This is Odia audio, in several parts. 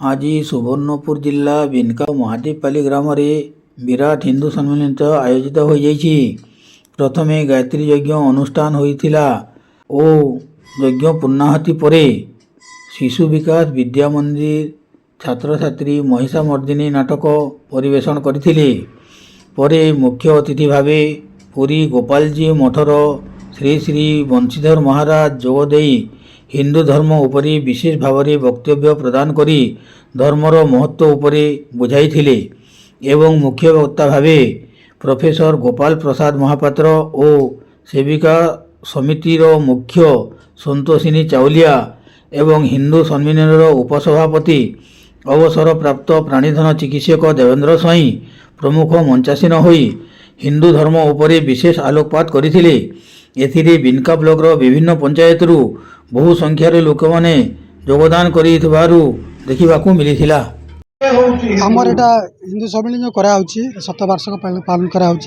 ଆଜି ସୁବର୍ଣ୍ଣପୁର ଜିଲ୍ଲା ବିନକା ମହାଦେବପାଲି ଗ୍ରାମରେ ବିରାଟ ହିନ୍ଦୁ ସମ୍ମିଳନୀ ଆୟୋଜିତ ହୋଇଯାଇଛି। ପ୍ରଥମେ ଗାୟତ୍ରୀ ଯଜ୍ଞ ଅନୁଷ୍ଠାନ ହୋଇଥିଲା ଓ ଯଜ୍ଞ ପୂର୍ଣ୍ଣାହୁତି ପରେ ଶିଶୁ ବିକାଶ ବିଦ୍ୟା ମନ୍ଦିର ଛାତ୍ରଛାତ୍ରୀ ମହିଷାମର୍ଦିନୀ ନାଟକ ପରିବେଷଣ କରିଥିଲେ। ପରେ ମୁଖ୍ୟ ଅତିଥି ଭାବେ ପୁରୀ ଗୋପାଳଜୀ ମଠର ଶ୍ରୀ ଶ୍ରୀ ବଂଶୀଧର ମହାରାଜ ଯୋଗ ଦେଇ ହିନ୍ଦୁ ଧର୍ମ ଉପରେ ବିଶେଷ ଭାବରେ ବକ୍ତବ୍ୟ ପ୍ରଦାନ କରି ଧର୍ମର ମହତ୍ତ୍ୱ ଉପରେ ବୁଝାଇଥିଲେ ଏବଂ ମୁଖ୍ୟ ବକ୍ତା ଭାବେ ପ୍ରଫେସର ଗୋପାଳ ପ୍ରସାଦ ମହାପାତ୍ର ଓ ସେବିକା ସମିତିର ମୁଖ୍ୟ ସନ୍ତୋଷିନୀ ଚାଉଲିଆ ଏବଂ ହିନ୍ଦୁ ସମ୍ମିଳନୀର ଉପସଭାପତି ଅବସରପ୍ରାପ୍ତ ପ୍ରାଣୀଧନ ଚିକିତ୍ସକ ଦେବେନ୍ଦ୍ର ସ୍ୱାଇଁ ପ୍ରମୁଖ ମଞ୍ଚାସୀନ ହୋଇ ହିନ୍ଦୁ ଧର୍ମ ଉପରେ ବିଶେଷ ଆଲୋକପାତ କରିଥିଲେ। ଏଥିରେ ବିନକା ବ୍ଲକର ବିଭିନ୍ନ ପଞ୍ଚାୟତରୁ ବହୁ ସଂଖ୍ୟାରେ ଲୋକମାନେ ଯୋଗଦାନ କରିଥିବାରୁ ଦେଖିବାକୁ ମିଳିଥିଲା। आमर एटा हिंदू सम्मेलन जो कराऊँच 7 वर्ष पालन कराऊँच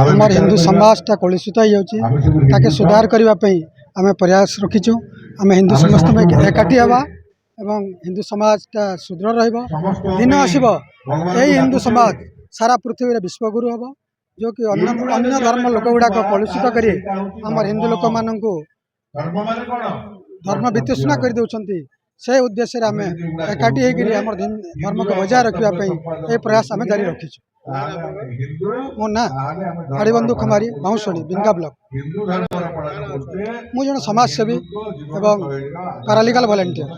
आमर हिंदू समाजटा कलुषित हो जाके सुधार करने आम प्रयास रखीचु। आम हिंदू समस्त एकाठी हवा एवं हिंदू समाजटा सुदृढ़ दिन आसब यही हिंदू समाज सारा पृथ्वी विश्वगुरु हम जो कि अन्य धर्म लोक गुड़ाक कलुषित कर हिंदू लोक मान धर्म वितृष्णा कर दौरान से उद्देश्य आम एकाठी होकर धर्म को बजाय रखापी ये प्रयास आम जारी रखीचु। मो ना हरिबंधु खमारी बाउंसणी बिनका ब्लॉक मुझे समाजसेवी एवं पैरालिकल वॉलंटियर।